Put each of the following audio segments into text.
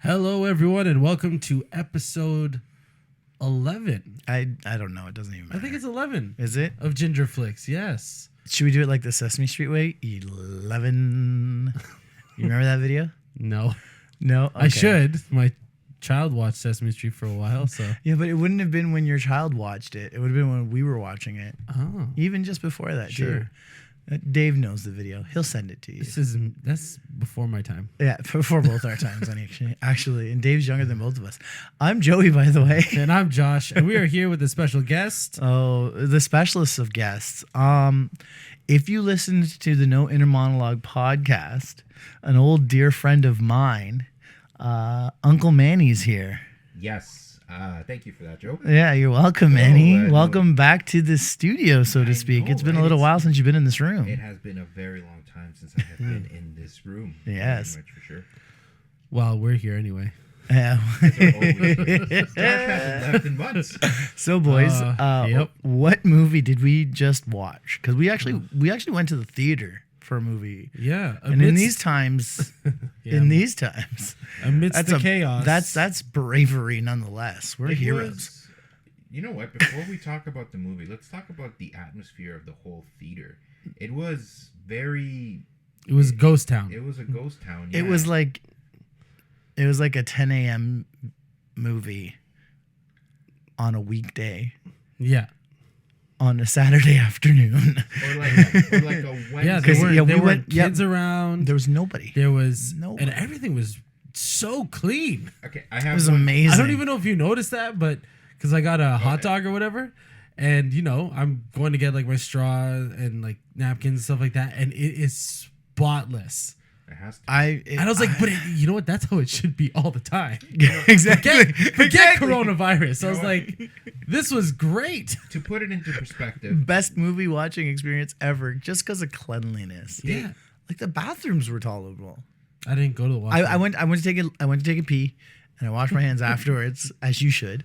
Hello, everyone, and welcome to episode 11. I don't know. It doesn't even matter. I think it's 11. Is it? Of Ginger Flix, yes. Should we do it like the Sesame Street way? 11. You remember that video? No. No? Okay. I should. My child watched Sesame Street for a while, so. Yeah, but it wouldn't have been when your child watched it. It would have been when we were watching it. Oh. Even just before that, Sure. too. Dave knows the video. He'll send it to you. That's before my time. Yeah, before both our times, actually. And Dave's younger than both of us. I'm Joey, by the way. And I'm Josh, and we are here with a special guest. Oh, the specialist of guests. If you listened to the No Inner Monologue podcast, an old dear friend of mine, Uncle Manny's here. Yes. Thank you for that, Joe. Yeah, you're welcome, Manny. Welcome back to the studio, so to speak. It's been a little while since you've been in this room. It has been a very long time since I have been in this room. Yes. Very much for sure. Well, we're here anyway. Yeah. Josh hasn't left in months. So, boys, Yep. what movie did we just watch? Because we actually went to the theater for a movie. Yeah. And in these times, amidst the chaos. That's bravery nonetheless. We're heroes. You know what? Before we talk about the movie, let's talk about the atmosphere of the whole theater. It was Ghost Town. It was a ghost town. It was like a 10 a.m. movie on a weekday. Yeah. On a Saturday afternoon. Or like a Wednesday. Yeah, there weren't kids around. There was nobody. And everything was so clean. Okay, it was amazing. I don't even know if you noticed that, but because I got a hot dog or whatever, and I'm going to get like my straw and like napkins and stuff like that, and it is spotless. It has to. And I was like, but you know what? That's how it should be all the time. Exactly. Forget coronavirus. I was like, this was great. To put it into perspective, best movie watching experience ever, just because of cleanliness. Yeah, like the bathrooms were tolerable. I didn't go to the washroom. I went to take a pee, and I washed my hands afterwards, as you should.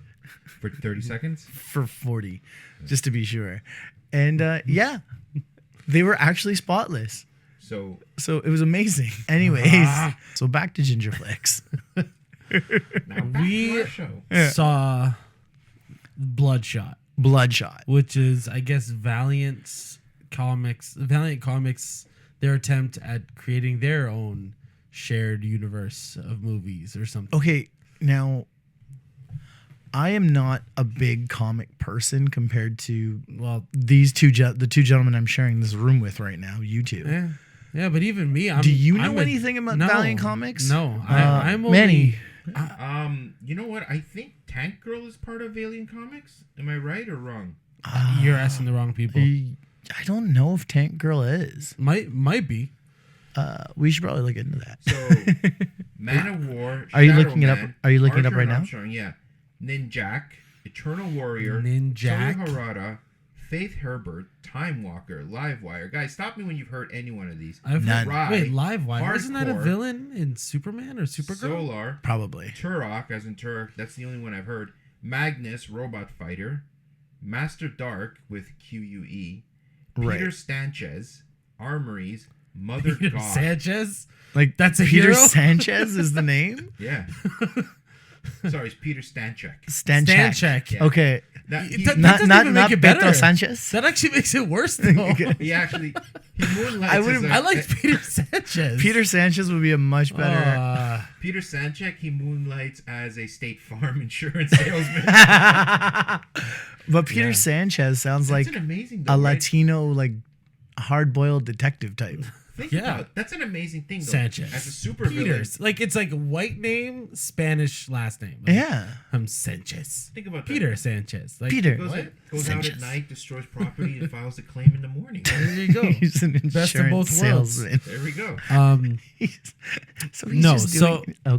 For 30 seconds? For 40, just to be sure. And they were actually spotless. So it was amazing. Anyways, so back to Ginger Flix. Now back to our show. Saw Bloodshot, which is, I guess, Valiant Comics, their attempt at creating their own shared universe of movies or something. Okay, now I am not a big comic person compared to the two gentlemen I'm sharing this room with right now. You two. Yeah, but even me, do you know anything about Valiant Comics? No, I'm only... Manny. You know what? I think Tank Girl is part of Valiant Comics. Am I right or wrong? You're asking the wrong people. I don't know if Tank Girl is. Might be. We should probably look into that. So, Man of War. Are you looking it up? Are you looking it up right now? Yeah. Ninjak, Eternal Warrior, Ninjak, Harada, Faith Herbert, Time Walker, Livewire. Guys, stop me when you've heard any one of these. None. Wait, Livewire? Isn't that a villain in Superman or Supergirl? Solar. Probably. Turok, as in Turk. That's the only one I've heard. Magnus, Robot Fighter. Master Dark with QUE. Peter Sanchez. Armories. Mother Peter God. Sanchez? Like, that's a Peter hero? Sanchez is the name? Yeah. Sorry, it's Peter Stanchek. Stanchek. Yeah. Okay. That doesn't even make it better. Pedro Sanchez. That actually makes it worse, though. He moonlights I like Peter Sanchez. Peter Sanchez would be a much better... Peter Sanchez, he moonlights as a State Farm insurance salesman. But Peter Sanchez sounds like a Latino, like, hard-boiled detective type. Think about that's an amazing thing, though. Sanchez. As a super villain. Like, it's like white name, Spanish last name. Like, I'm Sanchez. Think about Peter that. Sanchez. Like, Peter. Goes out at night, destroys property, and files a claim in the morning. There you go. He's an Best of both salesman. worlds. There we go.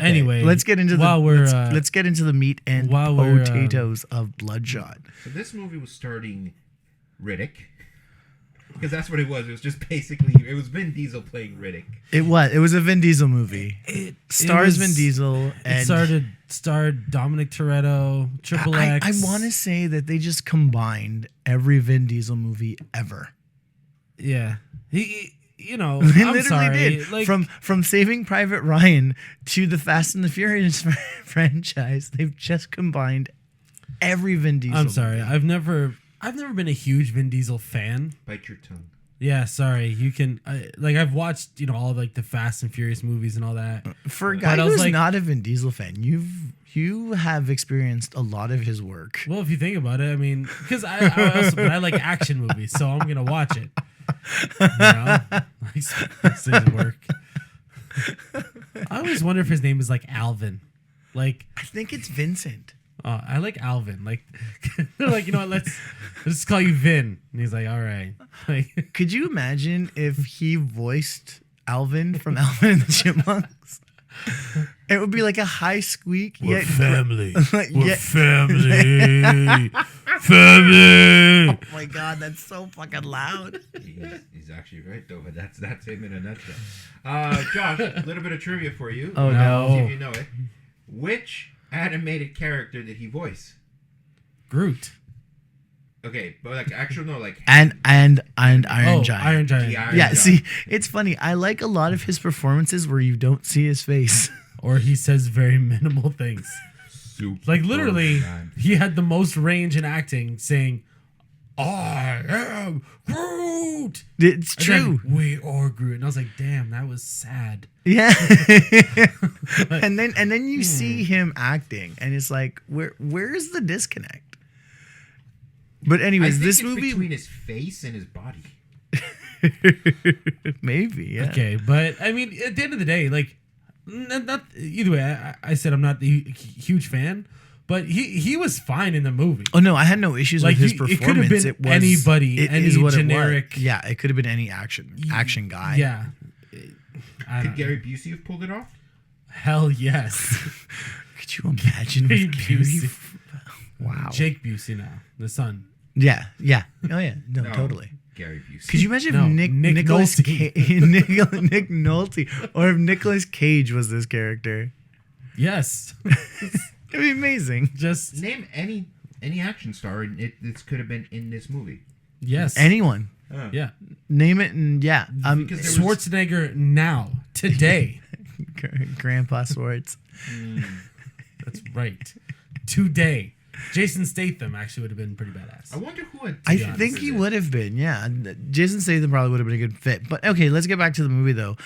Anyway, let's get into let's get into the meat and potatoes of Bloodshot. So this movie was starting Riddick. Because that's what it was. It was just basically, it was Vin Diesel playing Riddick. It was a Vin Diesel movie. It stars Vin Diesel. And it starred Dominic Toretto, Triple X. I want to say that they just combined every Vin Diesel movie ever. Yeah. you know, They I'm literally sorry. did. Like, From Saving Private Ryan to the Fast and the Furious franchise, they've just combined every Vin Diesel. I'm sorry. movie. I've never been a huge Vin Diesel fan. Bite your tongue. Yeah, sorry. You can I've watched, you know, all like the Fast and Furious movies and all that. For a guy But I was who's like- not a Vin Diesel fan, you have experienced a lot of his work. Well, if you think about it, I mean, because I like action movies, so I'm gonna watch it. You know, like his work. I always wonder if his name is like Alvin. Like, I think it's Vincent. I like Alvin. Like, they're like, you know what? Let's just call you Vin. And he's like, all right. Like, Could you imagine if he voiced Alvin from Alvin and the Chipmunks? It would be like a high squeak. Yet family. We're family. Family. Oh my god, that's so fucking loud. He's actually right though, but that's him in a nutshell. Josh, a little bit of trivia for you. Oh, no. See if you know it. Which animated character did he voice? Groot. Okay, but like actual no, like And Iron Giant. Iron Giant. The Iron Yeah, Giant. see, it's funny. I like a lot of his performances where you don't see his face. Or he says very minimal things. Like literally, he had the most range in acting, saying, "I am Groot." It's And true. then, we are Groot, and I was like, "Damn, that was sad." Yeah. and then you see him acting, and it's like, where's the disconnect? But I anyways, think this it's movie between his face and his body. maybe, yeah. Okay, but I mean, at the end of the day, like, not either way. I said I'm not the huge fan, but he was fine in the movie. Oh no, I had no issues Like, with his it could have performance. been It was anybody, it any is what it was. generic- Yeah, it could have been any action guy. Yeah. I Could don't know. Gary Busey have pulled it off? Hell yes. Could you imagine? Gary with Gary Busey. Wow. Jake Busey now, the son. Yeah. Oh yeah. No, totally. Gary Busey. Could you imagine No, if Nick Nicholas Nolte. Nick Nolte, or if Nicolas Cage was this character? Yes. It'd be amazing. Just Name any action star and it could have been in this movie. yes. Anyone, Yeah. name it, and yeah, Because there was- Schwarzenegger now, today. Grandpa Swartz. That's right. Today. Jason Statham actually would have been pretty badass. I wonder who had I Tiana think for he this. would have been. Yeah, Jason Statham probably would have been a good fit. But okay, let's get back to the movie though.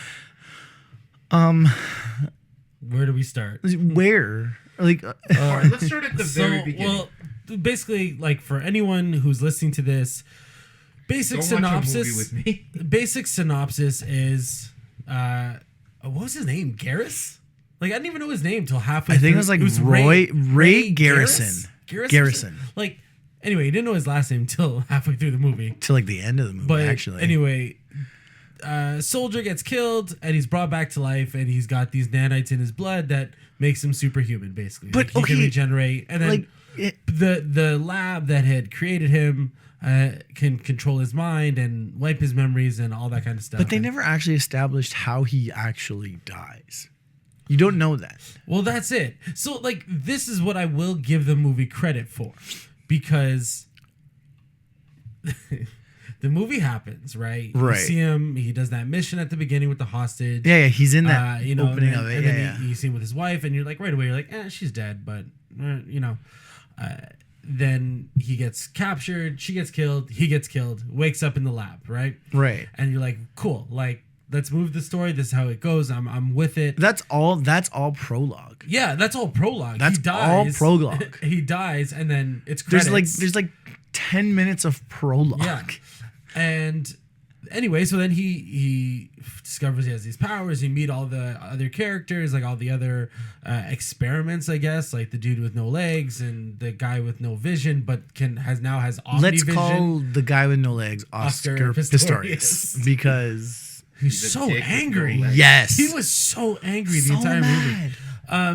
Where do we start? Where? Like, All right, let's start at the very beginning. Well, basically, like for anyone who's listening to this, basic Don't watch a movie synopsis. with me. Basic synopsis is, what was his name? Garrus? Like I didn't even know his name till halfway. I think through. it was like Ray Garrison. Garrison. Like anyway, he didn't know his last name till halfway through the movie. To like the end of the movie, But actually. anyway, soldier gets killed and he's brought back to life, and he's got these nanites in his blood that makes him superhuman, basically. But, Like, he can okay, regenerate, and then like, it- the lab that had created him can control his mind and wipe his memories and all that kind of stuff. But they And- never actually established how he actually dies. You don't know that. Well, that's it. So, like, this is what I will give the movie credit for, because the movie happens, right? Right. You see him. He does that mission at the beginning with the hostage. Yeah, he's in that opening and of it. and Yeah, then yeah. you see him with his wife, and you're like, right away, you're like, she's dead, but then he gets captured, she gets killed, he gets killed, wakes up in the lab, right? Right. And you're like, cool, like, let's move the story. This is how it goes. I'm with it. That's all prologue. Yeah, that's all prologue. That's he dies, all prologue. He dies, and then it's credits. There's like 10 minutes of prologue. Yeah. And anyway, so then he discovers he has these powers. You meet all the other characters, like all the other experiments, I guess, like the dude with no legs and the guy with no vision, but has omnivision. Let's call the guy with no legs Oscar Pistorius. Pistorius because He's He's a so dick with no angry. legs. yes, He was so angry the so entire mad. movie.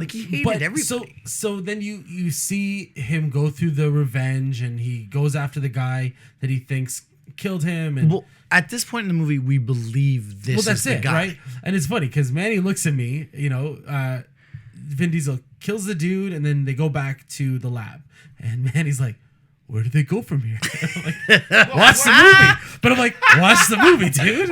Like, he hated but everybody. So then you see him go through the revenge, and he goes after the guy that he thinks killed him. And Well, at this point in the movie, we believe this that's is the it, guy. right? And it's funny because Manny looks at me, Vin Diesel kills the dude, and then they go back to the lab, and Manny's like, where did they go from here? I'm like, watch the movie. But I'm like, watch the movie, dude.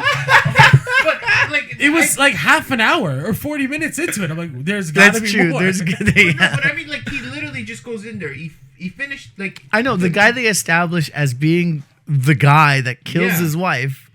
like It was like half an hour or 40 minutes into it. I'm like, there's gotta That's be true. more. There's No, but I mean, like he literally just goes in there. He finished like. I know the guy they establish as being the guy that kills Yeah. his wife.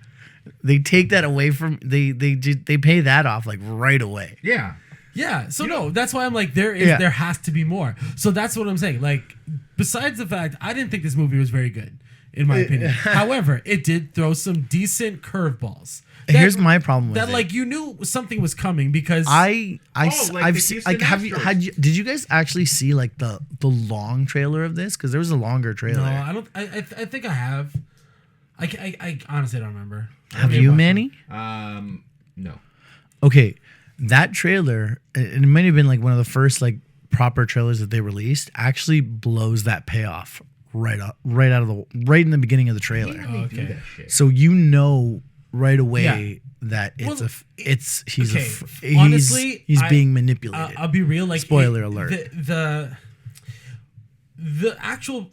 They take that away from they pay that off like right away. Yeah. Yeah, so no, that's why I'm like, there has to be more. So that's what I'm saying. Like, besides the fact, I didn't think this movie was very good, in my opinion. However, it did throw some decent curveballs. Here's my problem with that. it. Like, you knew something was coming because like I've the seen, Houston Astros. did you guys actually see like the long trailer of this? Because there was a longer trailer. no, I don't. I think I have. I honestly don't remember. Have you, Manny? No. Okay, that trailer, and it might have been like one of the first like proper trailers that they released, actually blows that payoff right in the beginning of the trailer. Okay. That shit. So you know right away Yeah. that Well, he's honestly, he's being manipulated. I'll be real. Like, Spoiler alert. The actual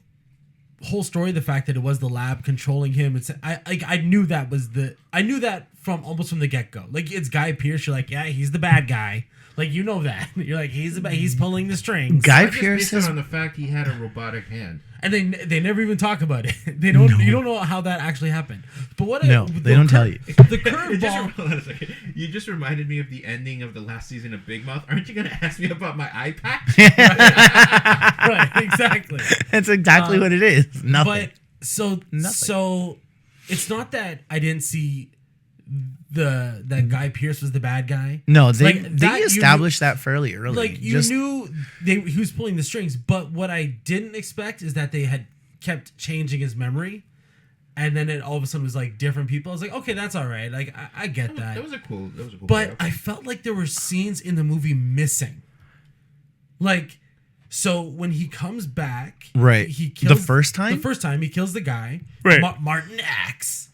whole story, the fact that it was the lab controlling him, I knew that from almost from the get go. Like, it's Guy Pearce. You're like, yeah, he's the bad guy. Like, you know that. You're like, he's pulling the strings. Guy I just Pearce based it has on the fact he had a robotic hand. And they never even talk about it. They don't. You don't know how that actually happened. But what? they don't tell you. The curveball. You just reminded me of the ending of the last season of Big Mouth. Aren't you going to ask me about my eye patch? Right. Exactly. That's exactly what it is. Nothing. But so it's not that I didn't see that Guy Pearce was the bad guy. No, Like, they established that fairly early. Like, you knew he was pulling the strings, but what I didn't expect is that they had kept changing his memory, and then it all of a sudden was like different people. I was like, okay, that's all right. Like, I get that. That was a cool. But I felt like there were scenes in the movie missing. Like, so when he comes back, Right. He kills The first time he kills the guy, Right. Martin X.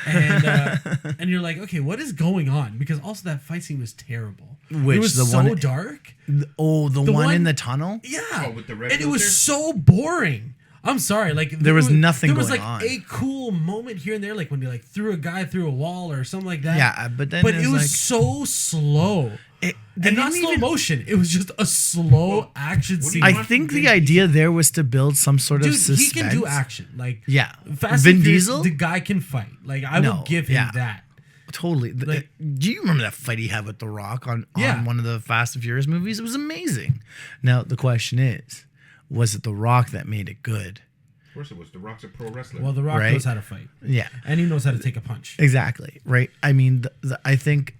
And you're like, okay, what is going on? Because also that fight scene was terrible. Which, it was the so one- dark. the one in the tunnel. Yeah. Oh, with the red and it was filter? so boring. I'm sorry. Like, There was nothing There was going like on. a cool moment here and there, like when they like threw a guy through a wall or something like that. Yeah, but then it it's was like- so slow. They And not didn't slow even- motion. It was just a slow action what do scene. you I want think from the Vin idea there was to build some sort Dude, of suspense. he can do action. Like, Yeah. Fast Vin and Furious, Diesel? the guy can fight. Like, I No, will give him yeah. that. Totally. Like- Do you remember that fight he had with The Rock on Yeah. one of the Fast and Furious movies? It was amazing. Now, the question is, was it The Rock that made it good? Of course, it was. The Rock's a pro wrestler. Well, The Rock Right. knows how to fight, Yeah. and he knows how to take a punch. Exactly. Right. I mean, I think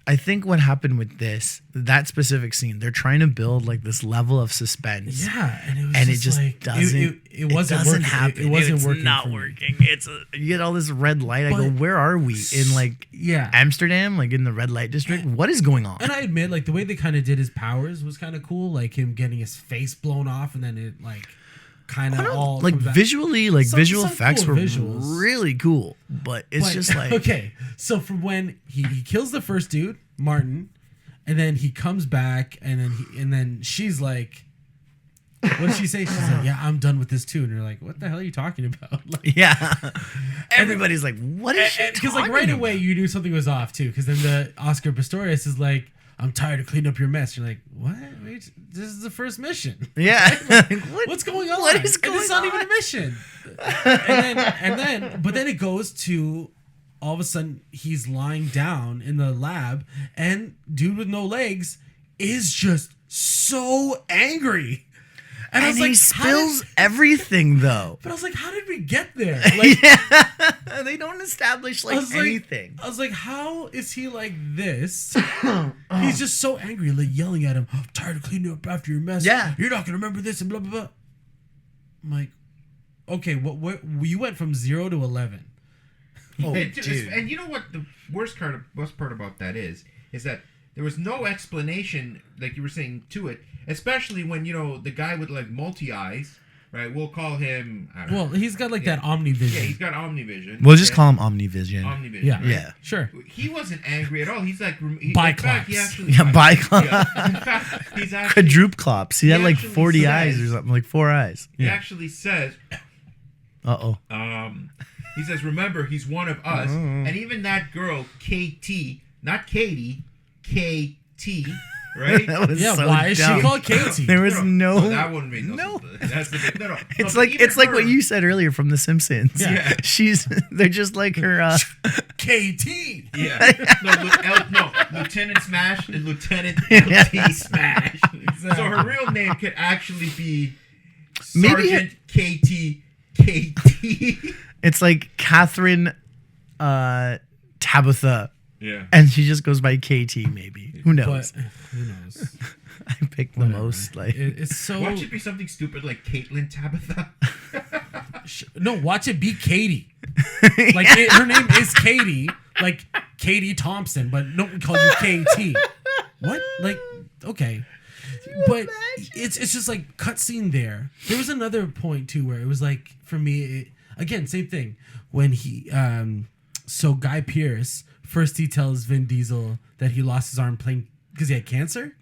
what happened with that specific scene, they're trying to build like this level of suspense. Yeah, and it was And just it just like, doesn't. It wasn't doesn't working. happen. It wasn't It's working. not for me. working. You get all this red light. I go, But- where are we in like Yeah. Amsterdam? Like in the red light district? What is going on? And I admit, like, the way they kind of did his powers was kind of cool. Like him getting his face blown off, and then it like kind of all like comes back. visually, like Some visual effects cool were visuals. really cool, but it's But- just like okay. So from when he kills the first dude, Martin, and then he comes back, and then she's like, what did she say? She's like, yeah, I'm done with this too. And you're like, what the hell are you talking about? Like, yeah. Everybody's like, what is she because talking like right about? away you knew something was off too. Because then the Oscar Pistorius is like, I'm tired of cleaning up your mess. You're like, what? Wait, this is the first mission. Yeah. What's going on? What is And going it's not on? even a mission. But then it goes to all of a sudden he's lying down in the lab, and dude with no legs is just so angry. And I was he like, spills everything though. But I was like, how did we get there? Like, Yeah. They don't establish I was anything. I was like, how is he like this? He's just so angry, like yelling at him. I'm tired of cleaning up after your mess. Yeah. You're not gonna remember this and blah blah blah. I'm like, okay, what you went from 0 to 11. Oh, and, dude. and you know what the worst part about that is that there was no explanation, like you were saying, to it. Especially when, you know, the guy with like multi eyes, right? We'll call him. I don't Well, know. he's got like that omnivision. Yeah, he's got omnivision. We'll just okay? call him Omnivision. Omnivision. Yeah. right? Yeah. Sure. He wasn't angry at all. He's like, in Biclops. fact, he actually, Yeah, Biclops. Yeah. In fact, he's actually, Quadruplops. He had like actually 40 says- eyes or something, like 4 eyes. he Yeah. actually says, Uh-oh. he says, remember, he's one of us. And even that girl, KT, not Katie, KT, right? That was Yeah, so why is she dumb. called Katie? There was no. that wouldn't make no sense. That's the big, no. It's No, like even it's like her- what you said earlier from The Simpsons. Yeah. They're just like her. KT. Yeah. No, Lieutenant Smash and Lieutenant LT Smash. So her real name could actually be Maybe Sergeant KT. It's like Catherine Tabitha, Yeah. and she just goes by KT. Maybe who But knows? who knows? I picked the most like. It's so. Watch it be something stupid like Caitlin Tabitha. No, watch it be Katie. Like her name is Katie, like Katie Thompson, but no, we call you KT. What? Like, okay, but it's just like cutscene there. There was another point too where it was like for me again same thing when he so Guy Pearce first he tells Vin Diesel that he lost his arm playing because he had cancer.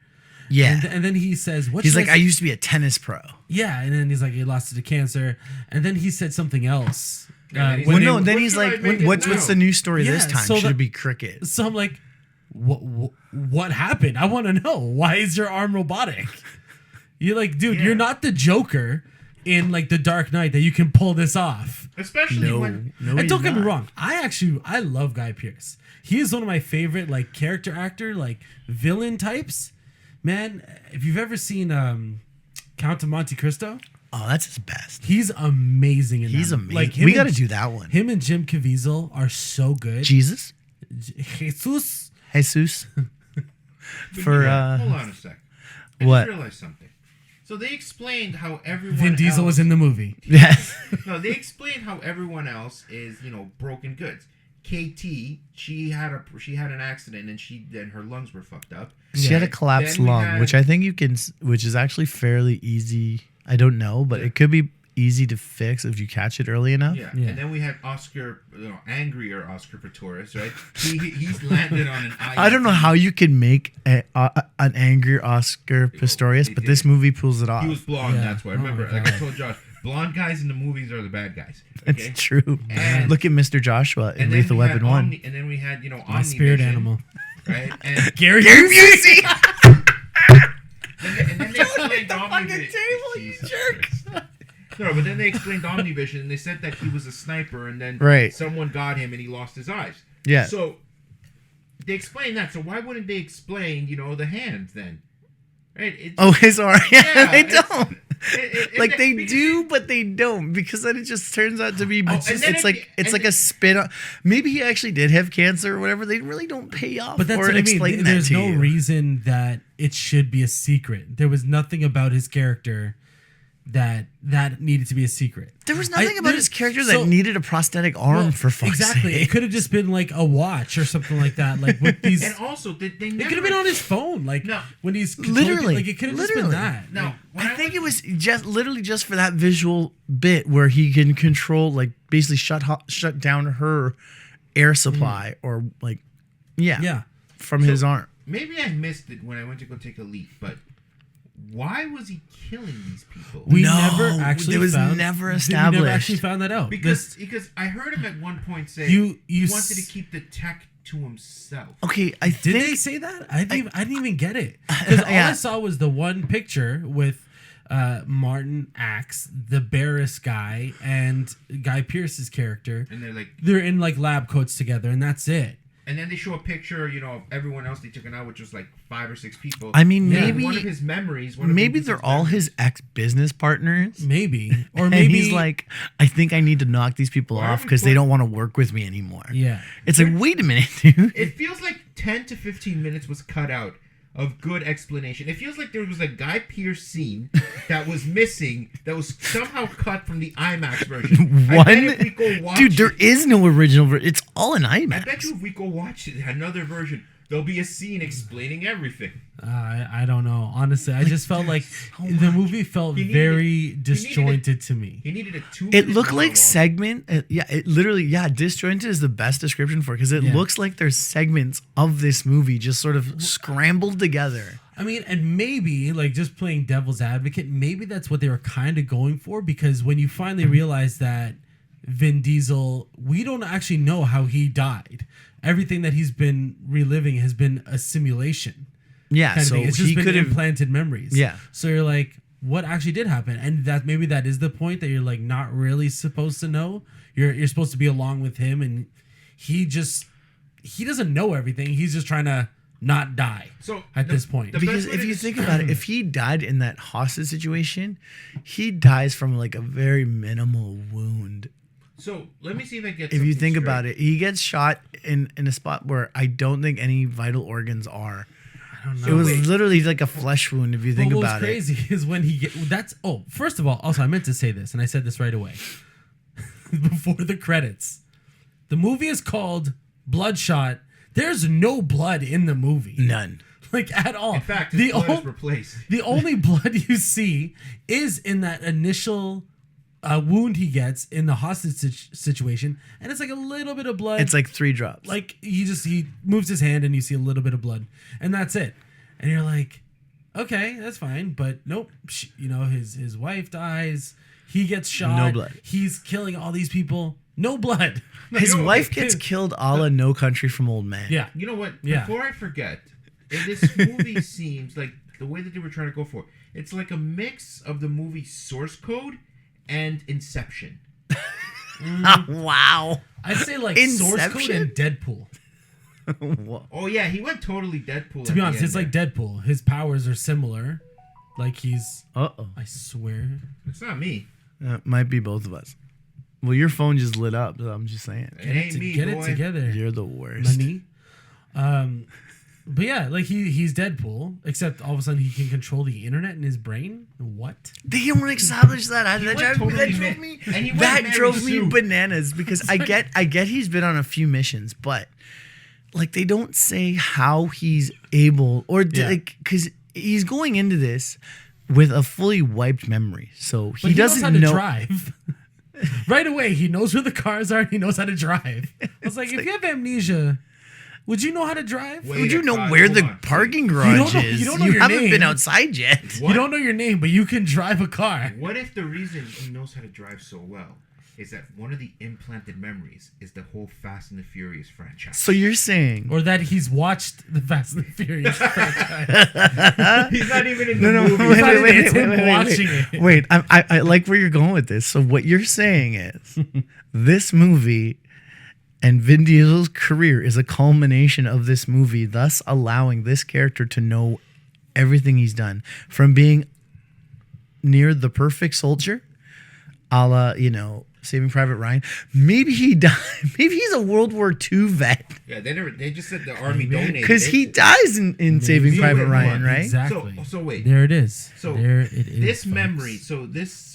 Yeah. And then he says, "What?" He's like, I used to be a tennis pro. Yeah, and then he's like, he lost it to cancer, and then he said something else. Yeah, he's when like, they- Well, no, then what he's should I like, make it what's now? the news story Yeah, this time? so Should the- it be cricket? So I'm like, what happened? I want to know. Why is your arm robotic? You're like, dude, Yeah. you're not the Joker in like the Dark Knight that you can pull this off. Especially when And don't get me wrong, I love Guy Pearce. He is one of my favorite like character actor, like villain types. Man, if you've ever seen Count of Monte Cristo, Oh, that's his best. he's amazing in He's that. amazing. Like We got to do that one. Him and Jim Caviezel are so good. Jesus, Jesus. Jesus. But For hold on a sec. I what? just realized something. So they explained how everyone Vin Diesel else, was in the movie. Yes. No, they explained how everyone else is, broken goods. KT, she had an accident and her lungs were fucked up. She had a collapsed Then we lung, had- which I think which is actually fairly easy. I don't know, but it could be easy to fix if you catch it early enough. Yeah. Yeah. And then we had Oscar, angrier Oscar Pistorius, right? He's landed on an island. I don't know how you can make an angry Oscar Pistorius, they but did. this movie pulls it off. He was blonde, Yeah. that's why. Oh my Remember, like God. I told Josh, blonde guys in the movies are the bad guys. Okay? It's true. And- Look at Mr. Joshua in And then Lethal we had Weapon 1. and then we had, My spirit Omnivision, animal. right? And Gary Busey! And then they explained fucking Omnivision. table, you Jesus jerk. Christ. No, but then they explained Omnivision, and they said that he was a sniper, and then Right. someone got him, and he lost his eyes. Yeah. So they explained that. So why wouldn't they explain, the hands then? Right? Oh, his arm. Yeah, they it's- don't. Like they do, but they don't, because then it just turns out to be. and It's then like a spin on. Maybe he actually did have cancer or whatever. They really don't pay off But that's or what I explain mean. that There's to no you. reason that it should be a secret. There was nothing about his character that needed to be a secret. There was nothing about his character so- that needed a prosthetic arm, Well, for fuck's exactly. sake. It could have just been like a watch or something like that. Like with these, And also, they it never... could have been on his phone. Like No. when he's Literally. like it could have just been Literally. that. No, Like, when I think it was just for that visual bit where he can control, like, basically shut down her air supply or like, yeah. from his arm. Maybe I missed it when I went to go take a leak, but why was he killing these people? We No, never actually it was found, never We never established. actually found that out. Because I heard him at one point say You he s- wanted to keep the tech to himself. Okay, I Did think they say that? I didn't even get it. Because all Yeah. I saw was the one picture with Martin Axe, the Barris guy, and Guy Pearce's character. And they're like, They're in like lab coats together, and that's it. and then they show a picture, of everyone else they took out, which was like 5 or 6 people. I mean, And maybe one of his memories. maybe they're all his ex-business partners. Maybe, or And maybe he's like, I think I need to knock these people Why off are we because they put- don't want to work with me anymore. yeah. It's like, wait a minute, dude. It feels like 10 to 15 minutes was cut out of good explanation. It feels like there was a Guy Pearce scene that was missing, that was somehow cut from the IMAX version. I bet if we go watch Dude, there it, is no original version. It's all in I IMAX. bet you if we go watch it, another version, there'll be a scene explaining everything. I don't know. Honestly, I just felt like the movie felt He needed very it. disjointed to me. He needed a 2 It looked like segment. Disjointed is the best description for it because it Yeah. looks like there's segments of this movie just sort of scrambled together. I mean, and maybe, like, just playing devil's advocate, maybe that's what they were kind of going for, because when you finally realize that Vin Diesel, we don't actually know how he died. Everything that he's been reliving has been a simulation. Yeah, Kind of so thing. It's just he been could have. implanted memories. Yeah. So you're like, what actually did happen? And that maybe that is the point that you're like not really supposed to know. You're supposed to be along with him, and he doesn't know everything. He's just trying to not die. So at this point, Because if you think about it, if he died in that hostage situation, he dies from like a very minimal wound. So let me see if I get. If you think about it, he gets shot in a spot where I don't think any vital organs are. I don't know. It was literally like a flesh wound. If you think What was about it, crazy is when first of all, also I meant to say this, and I said this right away before the credits. The movie is called Bloodshot. There's no blood in the movie. none. Like at all. In fact, his blood is replaced. The only blood you see is in that initial wound he gets in the hostage situation, and it's like a little bit of blood. It's like 3 drops. Like he moves his hand and you see a little bit of blood, and that's it. And you're like, okay, that's fine, but nope. His wife dies. He gets shot. No blood. He's killing all these people. No blood. His wife gets killed a la No Country from Old Man. Yeah. You know what? Yeah. Before I forget, this movie seems like the way that they were trying to go for it's like a mix of the movie Source Code and Inception. Wow. I'd say like Source Code and Deadpool. Oh yeah, he went totally Deadpool. To be honest, it's like Deadpool. His powers are similar. Like he's. I swear. It's not me. Might be both of us. Well, your phone just lit up, so I'm just saying. It ain't me, Get boy. it together. You're the worst. Money. But yeah, like he's Deadpool, except all of a sudden he can control the internet in his brain. What? They don't establish that. That drove me Sue. bananas because I get he's been on a few missions, but like they don't say how he's able because he's going into this with a fully wiped memory, so But he doesn't knows how to know. drive. Right away, he knows where the cars are. And he knows how to drive. I was like, if you have amnesia, would you know how to drive? Would you know where the parking garage is? You don't know your haven't name. been outside yet. You don't know your name, but you can drive a car. What if the reason he knows how to drive so well is that one of the implanted memories is the whole Fast and the Furious franchise? So you're saying, Or that he's watched the Fast and the Furious franchise. He's not even in the movie. It's him watching it. Wait, I like where you're going with this. So what you're saying is this movie and Vin Diesel's career is a culmination of this movie, thus allowing this character to know everything he's done, from being near the perfect soldier, a la, Saving Private Ryan. Maybe he died. Maybe he's a World War II vet. Yeah, they just said the army donated Because it. he dies in Saving Maybe. Private Wait, Ryan, right? Exactly. So wait. There it is. So there it is. This folks. memory, so this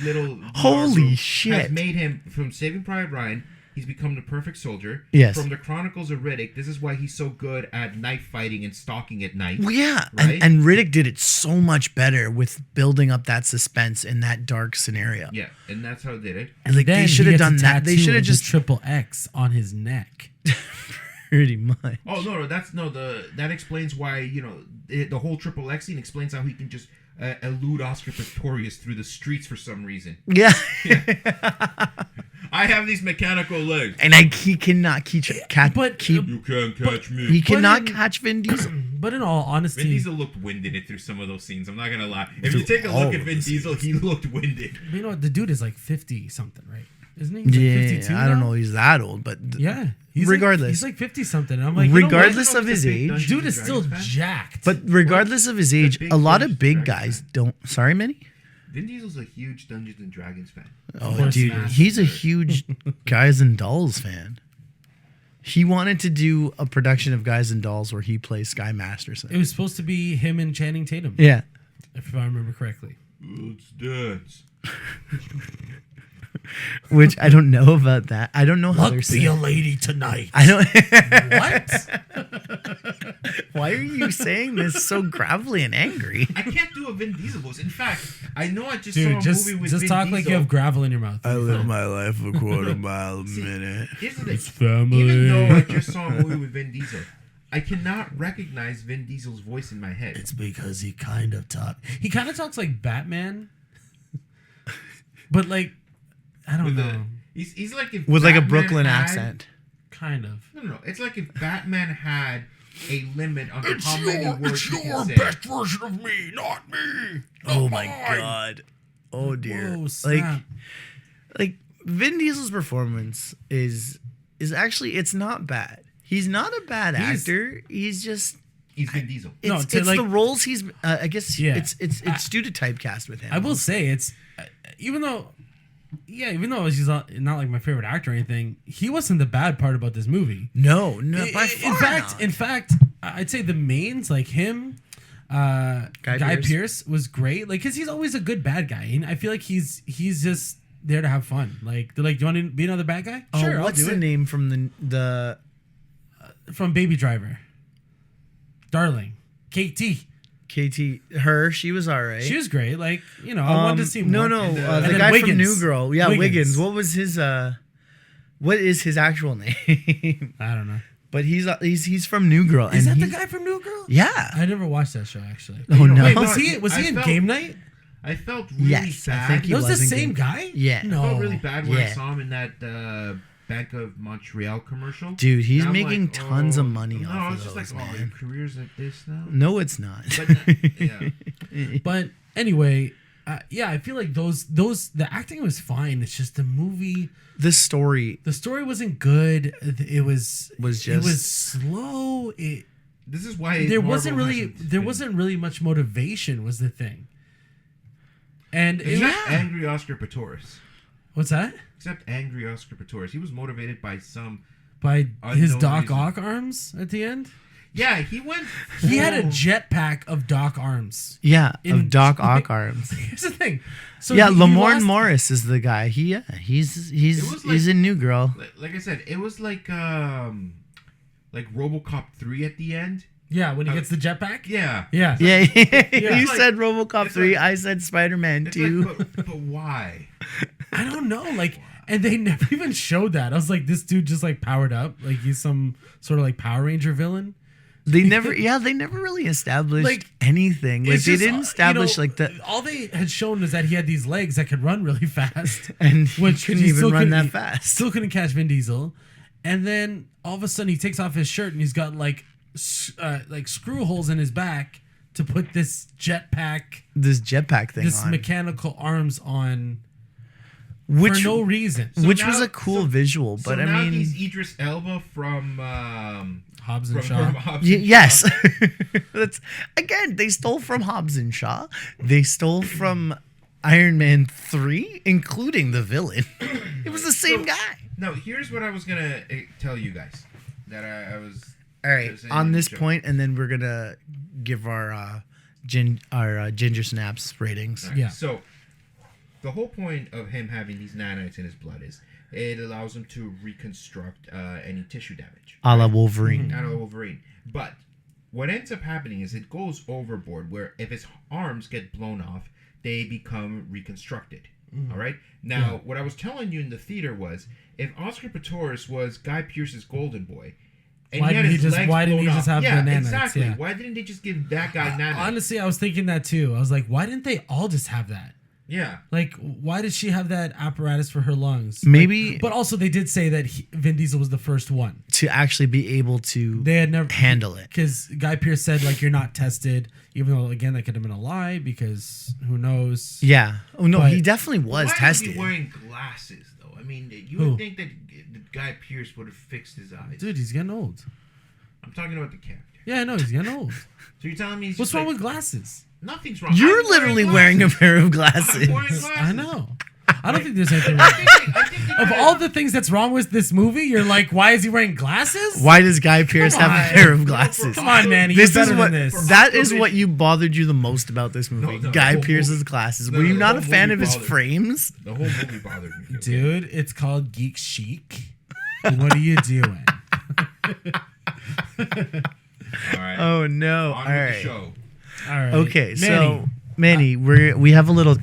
little Holy Marvel shit. has made him from Saving Private Ryan. He's become the perfect soldier. Yes. From the Chronicles of Riddick, this is why he's so good at knife fighting and stalking at night. Well, yeah, Right? and Riddick did it so much better with building up that suspense in that dark scenario. Yeah, and that's how they did it. And like Then they should he have gets a done that. They tattoo should have of the just triple X on his neck. pretty much. Oh no, that explains why the whole Triple X scene explains how he can just elude Oscar Pistorius through the streets for some reason. Yeah. I have these mechanical legs. And he cannot But, You can't catch me. he cannot catch Vin Diesel. But in all honesty, Vin Diesel looked winded it through some of those scenes. I'm not gonna lie. If you take a look at Vin Diesel, he looked winded. you know what? The dude is like 50 something, right? Isn't he? He's like 52 I don't now? know. He's that old, but Yeah. Regardless. he's like 50 something. I'm like, regardless you know what? of his age, dude is still jacked. but regardless of his age, big a lot Dungeons of big and Dragons guys don't. Sorry, Minnie. Vin Diesel's a huge Dungeons and Dragons fan. Oh, course dude, not. he's a huge Guys and Dolls fan. He wanted to do a production of Guys and Dolls where he plays Sky Masterson. it was supposed to be him and Channing Tatum, Yeah. if I remember correctly. It's dance. Which I don't know about that. I don't know how Luck they're be saying. a lady tonight. I don't. What? Why are you saying this so gravelly and angry? I can't do a Vin Diesel voice. In fact, I know I just Dude, saw a movie with just Vin talk Diesel. like you have gravel in your mouth. my life a quarter mile a minute. Here's the thing. family. Even though I just saw a movie with Vin Diesel, I cannot recognize Vin Diesel's voice in my head. It's because he kind of talks like Batman. But like, I don't know. He's like if with like a Batman Brooklyn had- accent. Kind of. No. It's like if Batman had a limit on how many words he can say. version of me, not me. Oh my god. Oh dear. Whoa, snap. Like Vin Diesel's performance is actually, it's not bad. He's not a bad actor. He's just He's Vin Diesel. it's like, the roles he's I guess Yeah. it's due to typecast with him. I will say it's even though he's not like my favorite actor or anything, he wasn't the bad part about this movie. No, by far In fact, I'd say the mains like him, Guy Pearce was great. Like, cause he's always a good bad guy, and I feel like he's just there to have fun. Like they're like, do you want to be another bad guy? Oh, Sure, what's I'll do the it. name from the From Baby Driver, Darling, KT. she was all right. She was great. Like, you know, I wanted to see more. No, And, the and then guy from Wiggins. New Girl. Yeah, Wiggins. Wiggins. What was his what is his actual name? I don't know. But he's from New Girl. Is and that the he's- guy from New Girl? Yeah. I never watched that show actually. Oh no. Wait, no, was he in felt- Game Night? I felt really Yes, I bad. think he That was the was in same Game- guy? Yeah. No. I felt really bad when I Yeah. saw him in that Bank of Montreal commercial. Dude, he's And I'm making like, tons of oh, money no, off I of was just those, like, oh, man. your career's like this now. No, it's not. But yeah. But anyway, yeah, I feel like the acting was fine. It's just the movie, The story the story wasn't good. It was Was it just- was slow. This is why There Marvel wasn't wasn't really much motivation was the thing. And Except angry Oscar Pistorius. what's that? Except angry Oscar Pistorius. He was motivated by some. By his Unknown Doc reason. Ock arms at the end. Yeah, he went. He had a full- jetpack of Doc arms. Yeah, In- of Doc Ock arms. Here's the thing. So Yeah, he Lamorne lost- Morris is the guy. He's It was he's like- in New Girl. Like I said, it was like RoboCop 3 at the end. Yeah, when he gets the jetpack. Yeah. Yeah. Yeah, you It's like- said RoboCop it's 3. like- I said Spider-Man It's 2. like, but why? I don't know. Like, and they never even showed that. I was like, this dude just like powered up. Like he's some sort of like Power Ranger villain. They never really established Like, anything. Like It's they just, didn't establish you know, like the all they had shown is that he had these legs that could run really fast. and he Which couldn't he even still run couldn't- that he fast. Still couldn't catch Vin Diesel. And then all of a sudden he takes off his shirt and he's got like screw holes in his back to put this jetpack, This jetpack thing this on, mechanical arms on which for no reason. So which now- was a cool so- visual, So but I now mean, he's Idris Elba from Hobbs and Shaw. Hobbs and Shaw. yes. That's again, they stole from Hobbs and Shaw. They stole from Iron Man 3, including the villain. It was the same So- guy. No, here's what I was gonna tell you guys that I was. All right, saying on in the this show. point, and then we're gonna give our ginger snaps ratings. Alright, Yeah. So, the whole point of him having these nanites in his blood is it allows him to reconstruct any tissue damage. A la Wolverine. Out of Wolverine. But what ends up happening is it goes overboard where if his arms get blown off, they become reconstructed. All right? Now, what I was telling you in the theater was if Oscar Pistorius was Guy Pearce's golden boy, and Why he had didn't he his just- legs why didn't he blown just off- have the nanites? exactly. Yeah. Why didn't they just give that guy nanites? Honestly, I was thinking that too. I was like, why didn't they all just have that? Yeah. Like, why did she have that apparatus for her lungs? Maybe- Like, but also, they did say that Vin Diesel was the first one. To actually be able to They had never handle it. because Guy Pearce said like you're not tested, even though again that could have been a lie because who knows? Yeah. Oh no, But- he definitely was Why tested. Was he wearing glasses though? I mean, you Who? would think that Guy Pearce would have fixed his eyes. Dude, he's getting old. I'm talking about the character. Yeah, I know he's getting old. So you're telling me he's What's just wrong like, with glasses? nothing's wrong? You're I'm literally wearing a glasses. pair of I'm glasses. wearing glasses. I know. I don't think there's anything I wrong. think they Of gotta- all the things that's wrong with this movie, you're like, why is he wearing glasses? Why does Guy Pearce Come have a on. pair of glasses? Come on, man. You're This better is what than this. that is what you bothered you the most about this movie. No, Guy the whole Pearce's movie. glasses. No, Were you the not a whole fan movie of his bothered me. frames? The whole movie bothered me. okay? Dude, it's called Geek Chic. What are you doing? All right. Oh no! On All with right. the show. All right. Okay, Manny. so Manny, we have a little.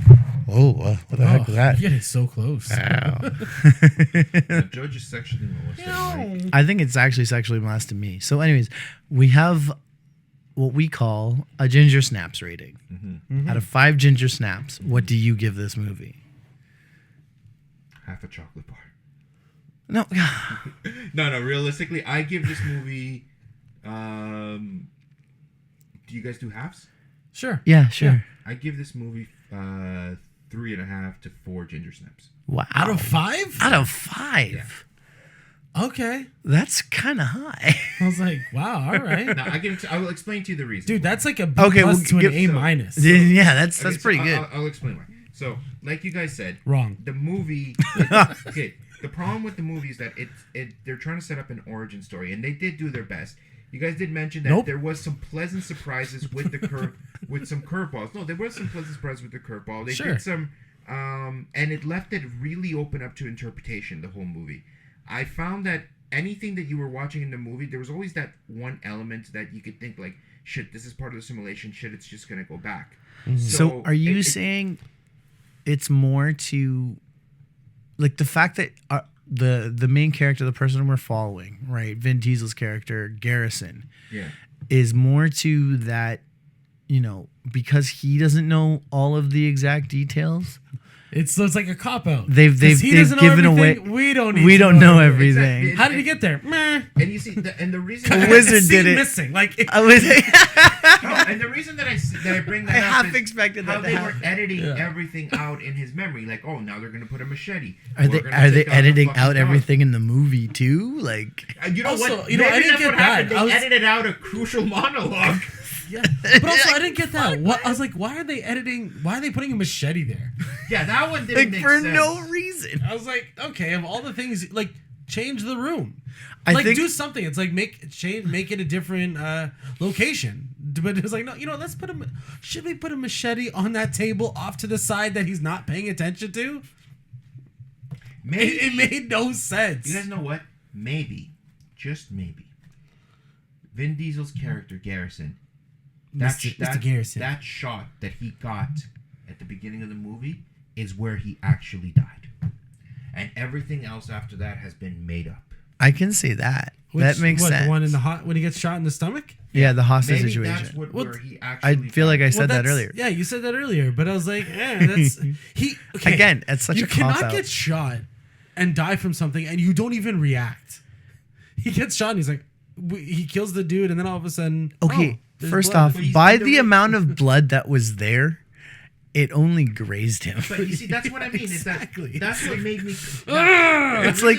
Oh, what the heck was that? You're getting so close. The judge is sexually molested. Right? I think it's actually sexually molested me. So, anyways, we have what we call a ginger snaps rating. Out of 5 ginger snaps, what do you give this movie? Half a chocolate bar. No. No. Realistically, I give this movie. Do you guys do halves? Sure. Yeah, sure. I give this movie 3.5 to 4 ginger snaps. Wow. Out of 5? Out of 5. Yeah. Okay. That's kind of high. I was like, wow, all right. Now I will explain to you the reason. Dude, that's like a B Okay, plus well, to an give- A minus. Yeah, that's Okay, pretty good. I'll explain why. So, like you guys said, Wrong. the movie. Okay, the problem with the movie is that they're trying to set up an origin story, and they did do their best. You guys did mention that there was some pleasant surprises with the with some curveballs. No, there was some pleasant surprises with the curveball. They did some, and it left it really open up to interpretation. The whole movie, I found that anything that you were watching in the movie, there was always that one element that you could think like, shit, this is part of the simulation. Shit, it's just gonna go back. Mm-hmm. So are you saying it's more to, like, the fact that the main character, the person we're following, right, Vin Diesel's character, Garrison, is more to that, you know, because he doesn't know all of the exact details? It's like a cop out. They've given away. We don't know everything. Exactly. How did he get there? Meh. And you see, the reason The wizard Scene did it. missing. Like and the reason that I bring that I up half is expected how that to they were happen. editing everything out in his memory. Like, oh, now they're gonna put a machete. Are We're they gonna take out the editing fucking out dog. everything in the movie too? Like, You know Also, what? you know, I Maybe didn't that's get what that. happened. They I was- edited out a crucial monologue. yeah. But also, I didn't get that. What I was like, why are they editing? Why are they putting a machete there? Yeah, that one didn't like make for sense. no reason. I was like, okay, of all the things, like change the room. I Like think- do something. It's like make it a different location. But it's like, no, you know, let's put should we put a machete on that table off to the side that he's not paying attention to? Maybe It made no sense. you guys know what? Maybe, just maybe, Vin Diesel's character Garrison. Mr. Garrison. That shot that he got at the beginning of the movie is where he actually died, and everything else after that has been made up. I can see that. That makes what, sense. The one in the when he gets shot in the stomach? Yeah, the hostage Maybe situation. that's where he I actually. feel like I died. said that that's- earlier. Yeah, you said that earlier, but I was like, that's okay. Again, it's such you a cannot cop-out. get shot and die from something and you don't even react. He gets shot and he's like, he kills the dude and then all of a sudden, Okay, there's first blood. off, But he's by in the the room. amount of blood that was there, it only grazed him. But you see, that's what I mean. Exactly. Is that's what made me. It's like,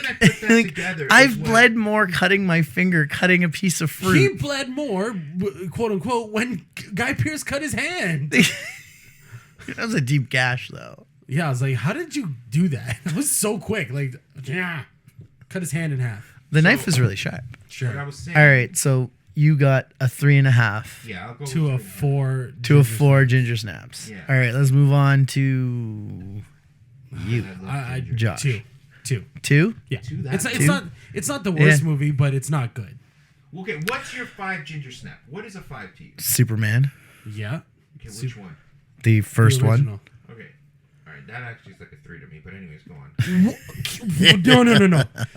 I've bled more cutting my finger, cutting a piece of He fruit. bled more, quote unquote, when Guy Pearce cut his hand. That was a deep gash, though. Yeah, I was like, how did you do that? It was so quick. Like, yeah, cut his hand in half. The knife is really sharp. Sure. What I was saying. All right, so you got a 3.5 Yeah, I'll go To a with 4. to a 4 ginger snaps. Yeah. All right, let's move on to you, I Josh. 2. 2. Yeah. Two, that- It's not the worst Yeah. movie, but it's not good. Okay, what's your 5 ginger snap? What is a 5 to you? Superman, Yeah. Okay, which one? the first The one. original. Okay. All right, that actually is like a 3 to me, but anyways, go on. No.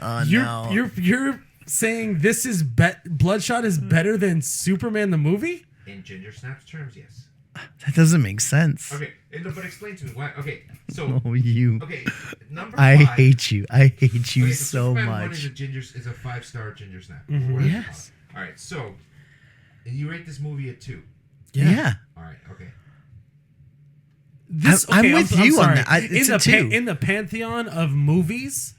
Oh, you're, no. you're saying this is Bloodshot is better than Superman the movie? In ginger snaps terms, yes. That doesn't make sense. Okay, but explain to me why. Okay, so Oh, you. okay, number 5. I hate you. I hate you Okay, so Superman 1 much. is a 5-star ginger snap. Mhm. What is it Yes. called? All right, so and you rate this movie a 2. Yeah. All right, okay. I'm with you on sorry. that. It's in a the 2. in the pantheon of movies,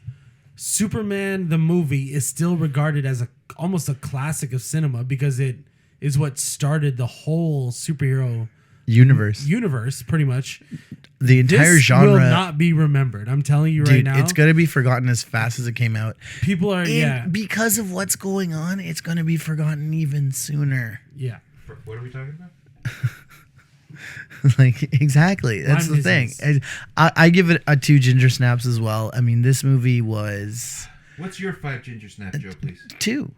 Superman the movie is still regarded as almost a classic of cinema because it is what started the whole superhero universe. pretty much. The entire This genre. will not be remembered. I'm telling you right Dude, now. it's going to be forgotten as fast as it came out. People are And because of what's going on, it's going to be forgotten even sooner. yeah. What are we talking about? Like, exactly. That's Lyme the thing. disease. I give it a 2 ginger snaps as well. I mean, this movie was What's your 5 ginger snap, Joe, please? 2.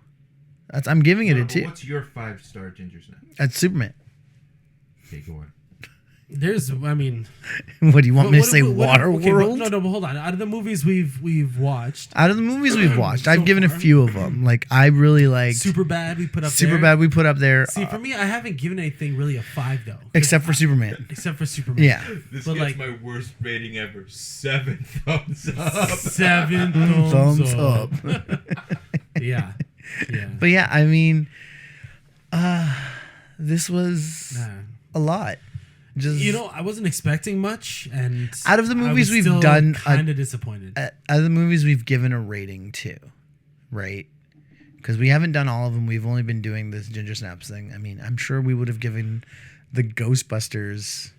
I'm giving it No, a but 2. What's your 5-star ginger snap? That's Superman. Okay, go on. There's, I mean, What do you want me to say? what- okay, Waterworld? No, but hold on. Out of the movies we've watched, Out of the movies we've watched, So I've given a far. few of them. Like I really liked Superbad we put up there. Superbad. We put up there, See, for me, I haven't given anything really a 5 though. except for Superman. Except for Superman. Yeah, This But, gets like- my worst rating ever. 7 thumbs up. 7 thumbs up. Yeah. But yeah, I mean, this was Nah. a lot. Just You know, I wasn't expecting much, and Out of the movies we've still done, kind of disappointed. out of the movies we've given a rating to, right? Because we haven't done all of them. We've only been doing this Ginger Snaps thing. I mean, I'm sure we would have given the Ghostbusters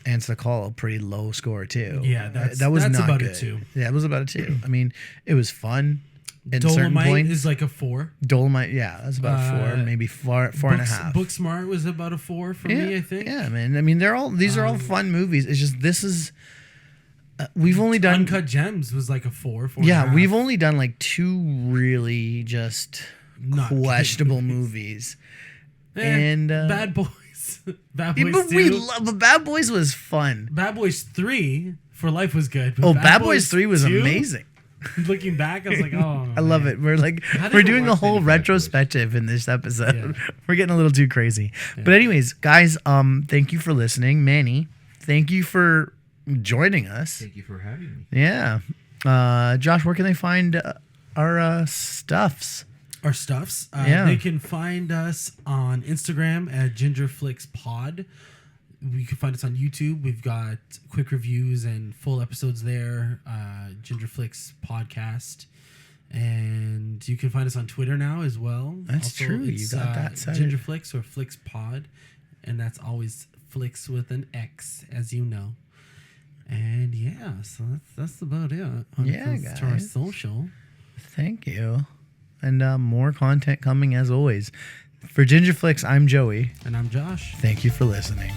Answer the Call a pretty low score too. Yeah, that's not about good. a 2. Yeah, it was about a 2. I mean, it was fun. At certain Dolomite points, is like a 4. Dolomite, yeah, that's about a 4, maybe four and a half. Book Smart was about a 4 for me, I think. Yeah, man. I mean, these are all fun movies. It's just this is we've only done Uncut Gems was like a 4. Yeah, we've only done like 2 really just Not questionable good movies. And And Bad Boys. Bad yeah, Boys but 2. but Bad Boys was fun. Bad Boys 3 for life was good. But Oh, Bad Boys 3 was 2, amazing. Looking back, I was like, oh. I love it. We're like did we're I doing a watch whole any Bad Boys? retrospective in this episode. Yeah. We're getting a little too crazy. But anyways, guys, thank you for listening. Manny, thank you for joining us. Thank you for having me. Yeah. Josh, where can they find our stuffs? Our stuffs. Yeah. They can find us on Instagram at GingerFlixPod. You can find us on YouTube. We've got quick reviews and full episodes there. GingerFlix Podcast. And you can find us on Twitter now as well. That's true. You It's, got that set. GingerFlix or Flix Pod. And that's always Flix with an X, as you know. And yeah, so that's about it. When it Yeah, comes to our guys. social. Thank you. And more content coming as always. For Gingerflix, I'm Joey. And I'm Josh. Thank you for listening.